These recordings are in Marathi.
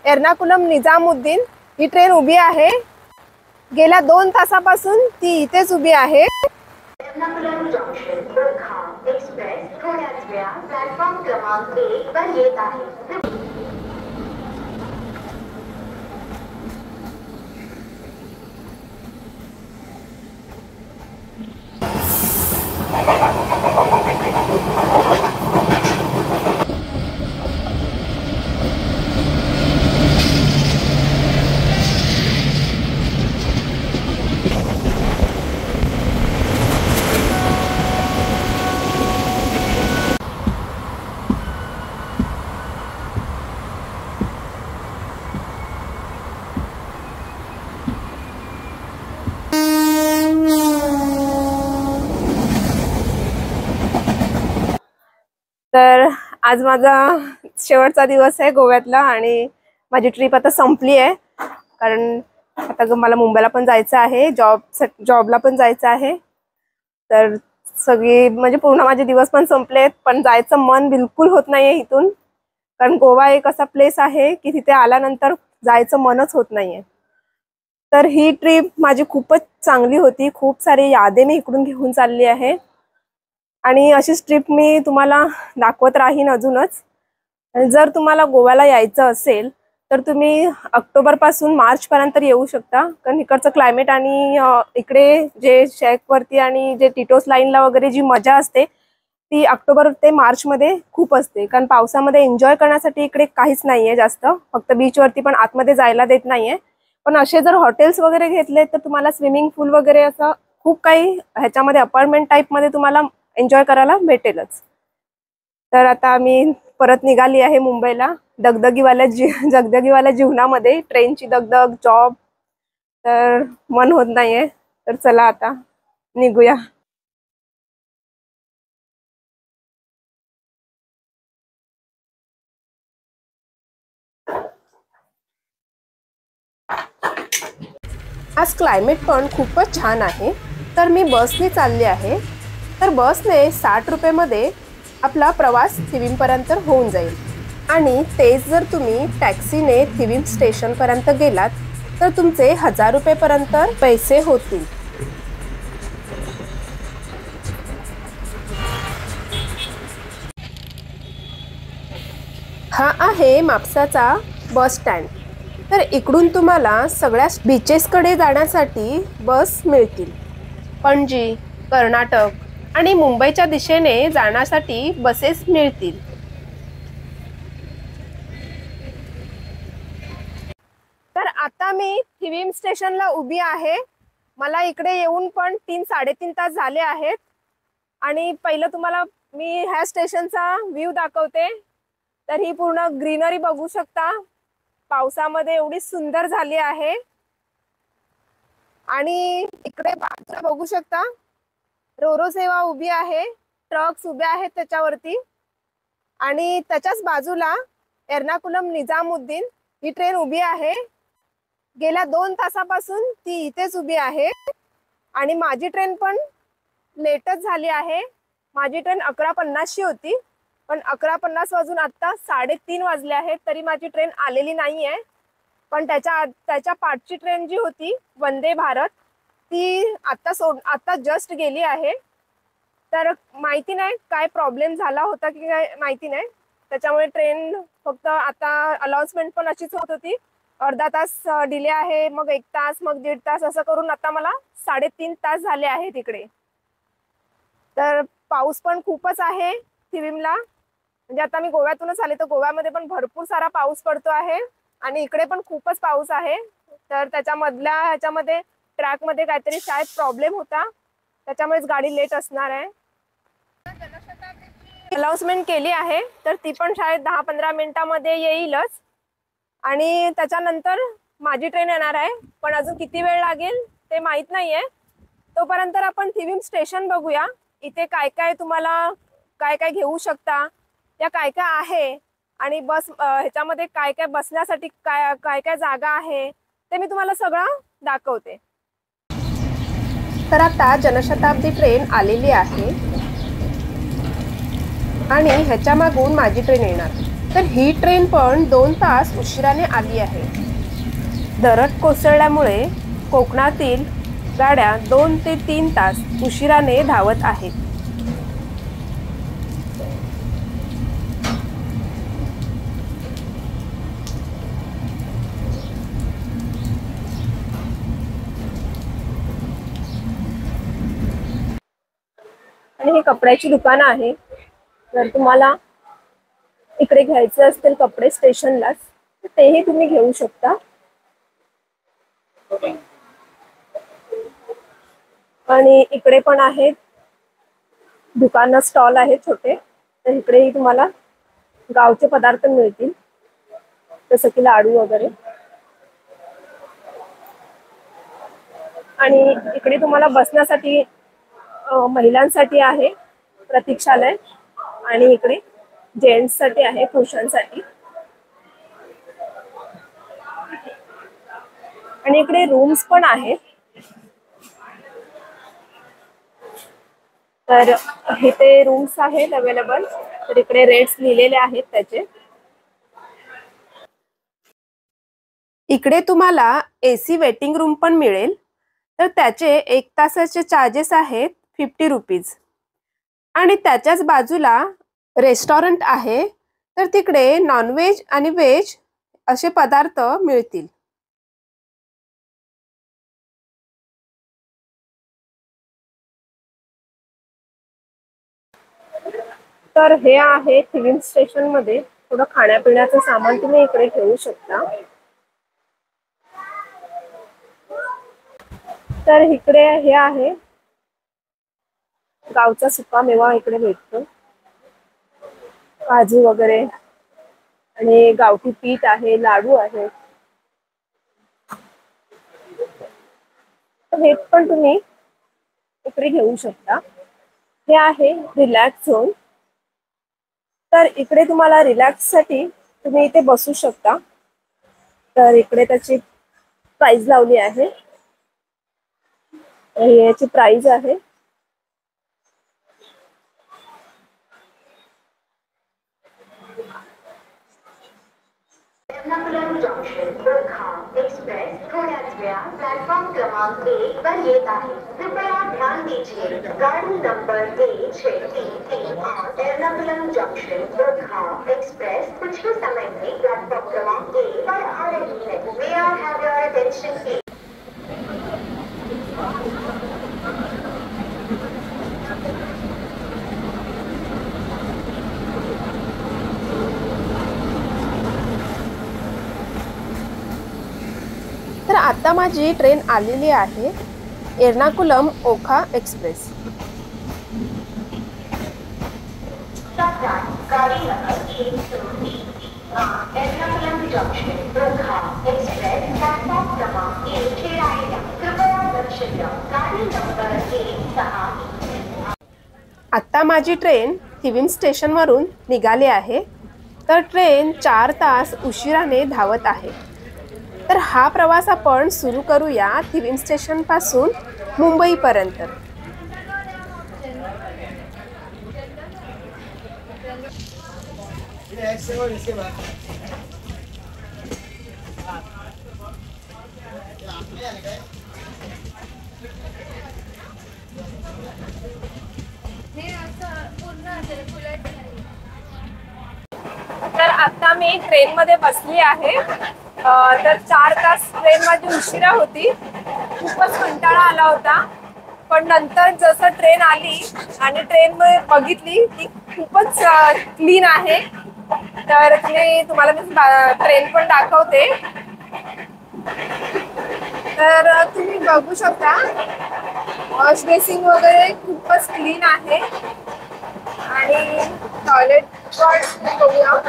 एर्नाकुलम निजामुद्दीन ही ट्रेन उभी आहे। गेल्या 2 तासापासून ती इथेच उभी आहे। एर्नाकुलम जंक्शन ओखा एक्सप्रेस थोड्याच वेळा प्लॅटफॉर्म क्रमांक 1 वर येत आहे। तर आज माझा शेवटचा दिवस आहे गोव्यातला आणि माझी ट्रिप आता संपली आहे, कारण आता मला मुंबईला पण जायचं आहे, जॉबला पण जायचं आहे। तर सगळी म्हणजे पूर्ण माझे दिवस पण संपलेत, पण जायचं मन बिलकुल होत नाहीये इथून, कारण गोवा एक असा प्लेस आहे की तिथे आल्यानंतर जायचं मनच होत नाहीये। तर ही ट्रिप माझी खूपच चांगली होती, खूप सारी यादें मी इकडून घेऊन चालली आहे आणि अशीच ट्रिप मी तुम्हाला दाखवत राहीन अजूनच। जर तुम्हाला गोव्याला यायचं असेल तर तुम्ही ऑक्टोबर पासून मार्च पर्यंत येऊ शकता, कारण इकडचं क्लायमेट आणि इकडे जे शेकवरती आणि जे टिटोस लाईनला वगैरे जी मजा असते ती ऑक्टोबर ते मार्च मध्ये खूप असते, कारण पावसामध्ये एन्जॉय करण्यासाठी इकडे काहीच नाहीये जास्त, फक्त बीचवरती पण आतमध्ये जायला देत नाहीये। पण असे जर हॉटेल्स वगैरे घेतले तर तुम्हाला स्विमिंग पूल वगैरे असं खूप काही ह्याच्यामध्ये अपार्टमेंट टाईपमध्ये तुम्हाला एन्जॉय करायला भेटेलच। तर आता मी परत निघाली आहे मुंबईला दगदगीवाल्या जीवनामध्ये, ट्रेनची दगदग, जॉब, तर मन होत नाहीये। तर चला आता निघूया। आज क्लायमेट पण खूपच छान आहे, तर मी बसने चालली आहे। तर बसने 60 रुपये आपला प्रवास थिविमपर्यंत होऊन जाईल आणि तेच जर तुम्ही टॅक्सीने थिविम स्टेशनपर्यंत गेलात तर तुमचे 1000 रुपयेपर्यंत पैसे होतील। हा आहे मापसाचा बस स्टँड। तर इकडून तुम्हाला सगळ्या बीचेसकडे जाण्यासाठी बस मिळतील। पणजी, कर्नाटक आणि मुंबईच्या दिशेने जाण्यासाठी बसेस मिळतील। तर आता मी थिविम स्टेशनला उभी आहे। मला इकडे येऊन पण 3-3.5 तास झाले आहेत आणि पहिलं तुम्हाला मी ह्या स्टेशनचा व्ह्यू दाखवते। तर ही पूर्ण ग्रीनरी बघू शकता, पावसामध्ये एवढी सुंदर झाली आहे आणि इकडे बाजूला बघू शकता रोरो सेवा उभी आहे, ट्रक्स उभे आहेत त्याच्यावरती आणि त्याच्याच बाजूला एर्नाकुलम निजामुद्दीन ही ट्रेन उभी आहे। गेल्या 2 तासापासून ती इथेच उभी आहे आणि माझी ट्रेन पण लेटच झाली आहे। माझी ट्रेन 11:50 ची होती, पण 11:50 वाजून आता 3:30 वाजले आहेत तरी माझी ट्रेन आलेली नाहीये। पण त्याच्या पाठची ट्रेन जी होती वंदे भारत ती आता जस्ट गेली आहे। तर माहिती नाही काय प्रॉब्लेम झाला होता की काय माहिती नाही, त्याच्यामुळे ट्रेन फक्त आता अनाउन्समेंट पण अशीच होत होती, अर्धा तास डिले आहे, मग 1 तास, मग 1.5 तास, असं करून आता मला 3.5 तास झाले आहेत इकडे। तर पाऊस पण खूपच आहे थिविमला, म्हणजे आता मी गोव्यातूनच आले तर गोव्यामध्ये पण भरपूर सारा पाऊस पडतो आहे आणि इकडे पण खूपच पाऊस आहे। तर ह्याच्यामध्ये ट्रॅकमध्ये काहीतरी शायद प्रॉब्लेम होता, त्याच्यामुळेच गाडी लेट असणार आहे। अनाउन्समेंट केली आहे तर ती पण शायद 10-15 मिनिटांमध्ये येईलच आणि त्याच्यानंतर माझी ट्रेन येणार आहे, पण अजून किती वेळ लागेल ते माहित नाहीये। तोपर्यंत आपण थिविम स्टेशन बघूया, इथे काय काय तुम्हाला काय काय घेऊ शकता, या काय काय आहे आणि बस ह्याच्यामध्ये काय काय बसण्यासाठी काय काय जागा आहे ते मी तुम्हाला सगळं दाखवते। तर आता जनशताब्दी ट्रेन आलेली आहे आणि ह्याच्या मागून माझी ट्रेन येणार। तर ही ट्रेन पण 2 तास उशिराने आली आहे. दरड कोसळल्यामुळे कोकणातील गाड्या 2 ते 3 तास उशिराने धावत आहेत. आणि ही कपड्याची दुकानं आहे. जर तुम्हाला इकडे घ्यायचे असतील कपडे स्टेशनलाच तर तेही तुम्ही घेऊ शकता. आणि इकडे पण आहेत दुकानं, स्टॉल आहेत छोटे. तर इकडेही तुम्हाला गावचे पदार्थ मिळतील, जसं की लाडू वगैरे. आणि इकडे तुम्हाला बसण्यासाठी महिलांसाठी आहे प्रतीक्षालय, आणि इकडे जेंट्स साठी आहे, पुरुषांसाठी. आणि इकडे रूम्स पण आहेत. तर इथे रूम्स आहेत अवेलेबल. तर इकडे रेट्स लिहिलेले आहेत त्याचे. इकडे तुम्हाला AC वेटिंग रूम पण मिळेल. तर त्याचे 1 तासाचे चार्जेस आहेत 50 रुपीज. आणि त्याच्याच बाजूला रेस्टॉरंट आहे. तर तिकडे नॉनव्हेज आणि व्हेज असे पदार्थ मिळतील. तर हे आहे थिविम स्टेशन मध्ये थोडं खाण्यापिण्याचं सामान तुम्ही इकडे घेऊ शकता. तर इकडे हे आहे गावचा सुकामेवा इकडे भेटतो, काजू वगैरे, आणि गावठी पीठ आहे, लाडू आहे. हे पण तुम्ही इकडे घेऊ शकता. हे आहे रिलॅक्स झोन. तर इकडे तुम्हाला रिलॅक्स साठी तुम्ही इथे बसू शकता. तर इकडे त्याची प्राइस लावली आहे. याची प्राइस आहे एर्नाकुलम जंक्शन ओखा एक्सप्रेस थोड्याच वेळा प्लॅटफॉर्म क्रमांक 1 पर येत आहे. कृपया ध्यान दीजिए गाड़ी number 16338 Ernakulam junction Okha express कुछ ही समय में प्लेटफॉर्म क्रमांक 1 पर आ रही है. May I have your attention please? तर आता माझी ट्रेन आलेली आहे एर्नाकुलम ओखा एक्सप्रेस. गाड़ी number 16338 Ernakulam junction Okha express platform क्रमांक 1 छेडायला कृपया लक्ष द्या. गाड़ी नंबर 163. आता माझी ट्रेन थिविम स्टेशनवरून निघाली आहे. तर ट्रेन 4 तास उशिराने धावत आहे. तर हा प्रवास आपण सुरू करूया थिविम स्टेशन पासून मुंबईपर्यंत. तर आता मी ट्रेन मध्ये बसली आहे. तर 4 तास ट्रेन माझी उशिरा होती. खूपच कंटाळा आला होता. पण नंतर जसं ट्रेन आली आणि ट्रेन मध्ये बघितली ती खूपच क्लीन आहे. तर तुम्हाला मी ट्रेन पण दाखवते. तर तुम्ही बघू शकता वॉश बेसिन वगैरे खूपच क्लीन आहे. आणि टॉयलेट पण बघूया.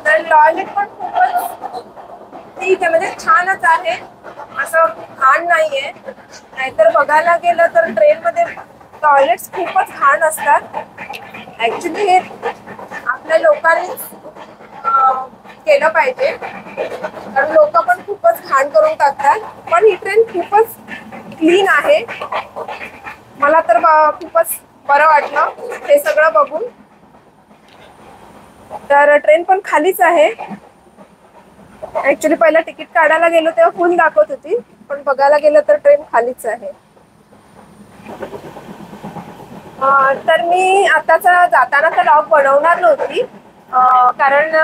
तर टॉयलेट पण खूपच ठीक आहे, म्हणजे छानच आहे, असं घाण नाहीये. नाहीतर बघायला गेलं तर ट्रेन मध्ये टॉयलेट्स खूपच घाण असतात. ऍक्च्युली हे आपल्या लोकांनीच केलं पाहिजे, कारण लोक पण खूपच घाण करून टाकतात. पण ही ट्रेन खूपच क्लीन आहे. मला तर खूपच बरं वाटलं हे सगळं बघून. तर ट्रेन पण खालीच आहे. ऍक्च्युली पहिला तिकीट काढायला गेलो तेव्हा फुल दाखवत होती, पण बघायला गेलं तर ट्रेन खालीच आहे. तर मी आताचा जाताना तर व्लॉग बनवणार नव्हती, कारण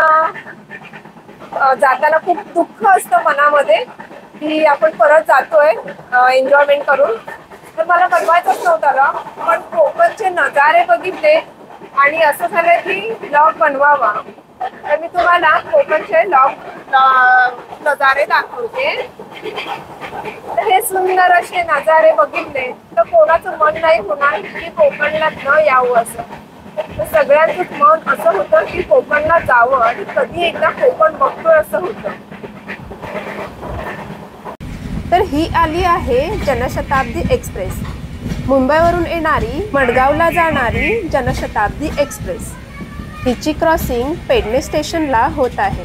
जाताना खूप दुःख असतं मनामध्ये की आपण परत जातोय एन्जॉयमेंट करून. तर मला बनवायचंच नव्हता व्लॉग, पण कोकणचे नजारे बघितले आणि असं झालं की व्लॉग बनवावा. तर मी तुम्हाला कोकणचे नजारे दाखवते. तर हे सुंदर असे नजारे बघितले तर कोणाचं मन नाही होणार की कोकणला न यावं असं. तर सगळ्यांचंच मन असं होतं की कोकणला जावं आणि कधी एकदा कोकण बघतोय असं होतं. तर ही आली आहे जनशताब्दी एक्सप्रेस, मुंबईवरून येणारी मडगावला जाणारी जनशताब्दी एक्सप्रेस. हिची क्रॉसिंग पेडणे स्टेशनला होत आहे.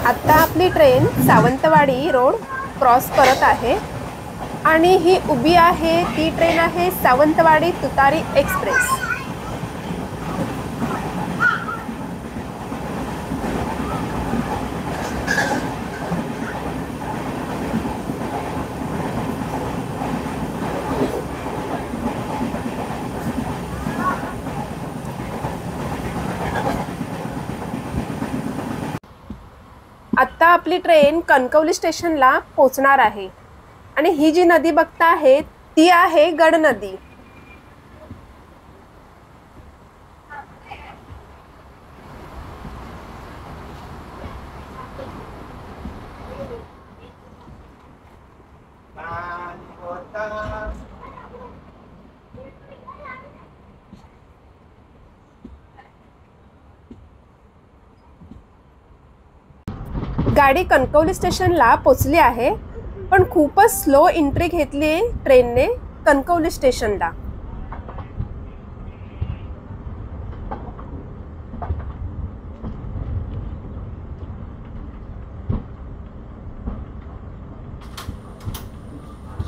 आता आपली ट्रेन सावंतवाडी रोड क्रॉस करत आहे आणि ही उभी आहे ती ट्रेन आहे सावंतवाडी तुतारी एक्सप्रेस. आत्ता आपली ट्रेन कणकवली स्टेशनला पोहोचणार आहे आणि ही जी नदी बघता आहे ती आहे गड नदी. गाडी कणकवली स्टेशनला पोचली आहे, पण खूपच स्लो एंट्री घेतली ट्रेनने कणकवली स्टेशनला.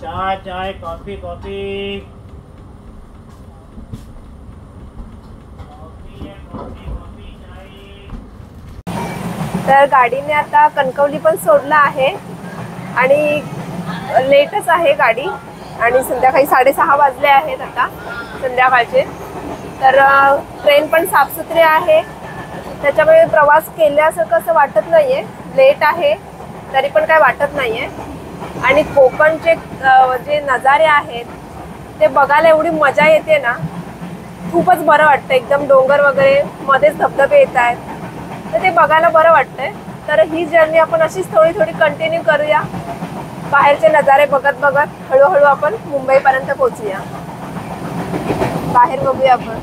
चाय चाय कॉफी कॉफी तर गाडीने आता कणकवली पण सोडलं आहे आणि लेटच आहे गाडी आणि संध्याकाळी 6:30 वाजले आहेत आता संध्याकाळचे. तर ट्रेन पण साफसुथरी आहे, त्याच्यामुळे प्रवास केल्यासारखं असं वाटत नाहीये. लेट आहे तरी पण काय वाटत नाहीये. आणि कोकणचे जे नजारे आहेत ते बघायला एवढी मजा येते ना, खूपच बरं वाटतं. एकदम डोंगर वगैरे मध्येच धबधबे येत आहेत, तर ते बघायला बरं वाटतंय. तर ही जर्नी आपण अशीच थोडी थोडी कंटिन्यू करूया. बाहेरचे नजारे बघत बघत हळूहळू आपण मुंबईपर्यंत पोहोचूया. बाहेर बघूया आपण.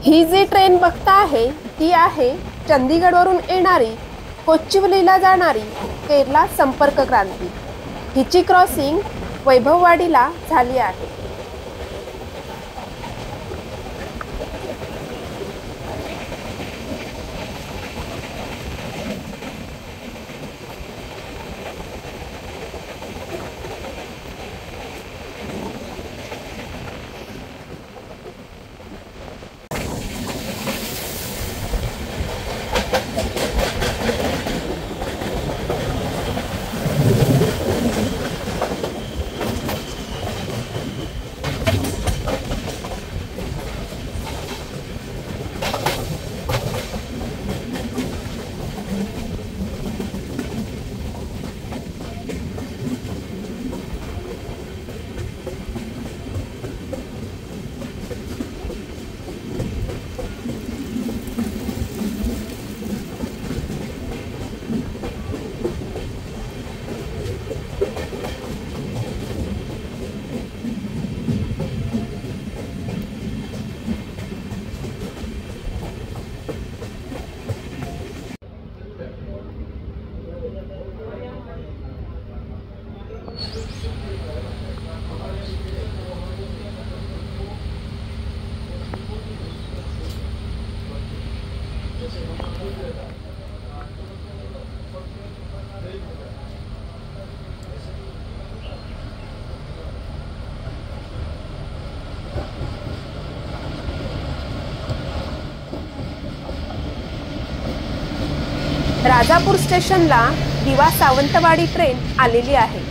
ही जी ट्रेन बघता आहे ती आहे चंदीगडवरून येणारी कोचिवलीला जाणारी केरला संपर्क क्रांती। हिची क्रॉसिंग वैभववाडीला झाली आहे। राजापूर स्टेशनला दिवा सावंतवाडी ट्रेन आलेली आहे।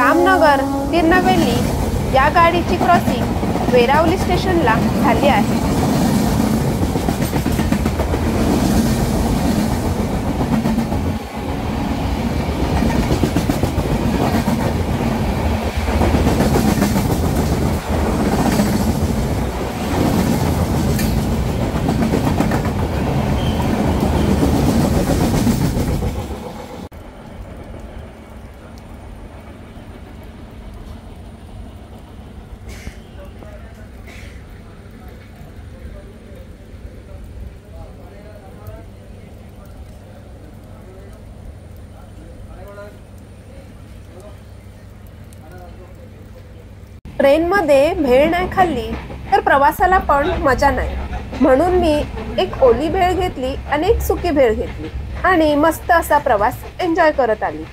रामनगर तिरुनेलवेली या गाडीची क्रॉसिंग वेरावली स्टेशनला झाली आहे। ट्रेनमध्ये भेळ नाही खाल्ली तर प्रवासाला पण मजा नाही, म्हणून मी एक ओली भेळ घेतली आणि एक सुकी भेळ घेतली आणि मस्त असा प्रवास एन्जॉय करत आली।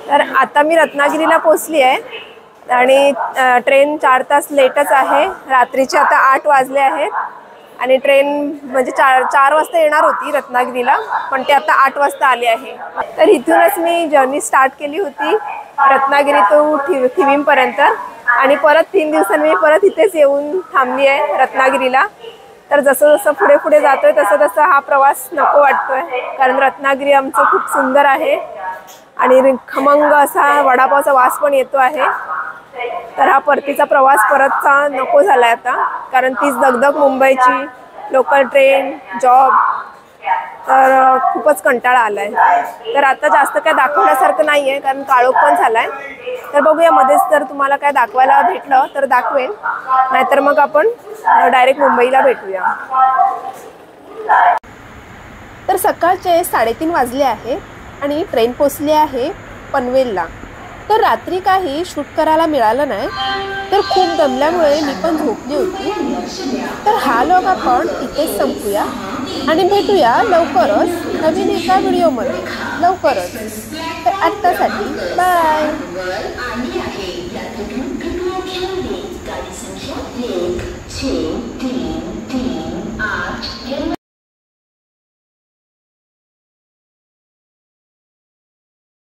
तर आता मी रत्नागिरीला पोहोचली आहे आणि ट्रेन 4 तास लेटच आहे। रात्रीचे आता 8 वाजले आहेत आणि ट्रेन म्हणजे 4 वाजता येणार होती रत्नागिरीला, पण ते आता 8 वाजता आली आहे। तर इथूनच मी जर्नी स्टार्ट केली होती रत्नागिरी टू थिविमपर्यंत आणि परत 3 दिवसांनी मी परत इथेच येऊन थांबली आहे रत्नागिरीला। तर जसं जसं पुढे पुढे जातोय तसं तसं हा प्रवास नको वाटतोय, कारण रत्नागिरी आमचं खूप सुंदर आहे आणि खमंग असा वडापावचा वास पण येतो आहे। तर हा परतीचा प्रवास परतचा नको झालाय आता, कारण तीच दगदग मुंबईची, लोकल ट्रेन, जॉब, तर खूपच कंटाळा आलाय। तर आता जास्त काय दाखवण्यासारखं नाहीये, कारण काळोख पण झालाय। तर बघूया मध्येच जर तुम्हाला काय दाखवायला भेटलं तर दाखवेन, नाहीतर मग आपण डायरेक्ट मुंबईला भेटूया। तर सकाळचे 3:30 वाजले आहे आणि ट्रेन पोचली आहे पनवेलला। तर रात्री काही शूट करायला मिळालं नाही, तर खूप दमल्यामुळे मी पण झोपली होती। तर हा व्लॉग आपण इथेच संपूया आणि भेटूया लवकरच नवीन एका व्हिडिओमध्ये लवकरच। तर आत्तासाठी बाय।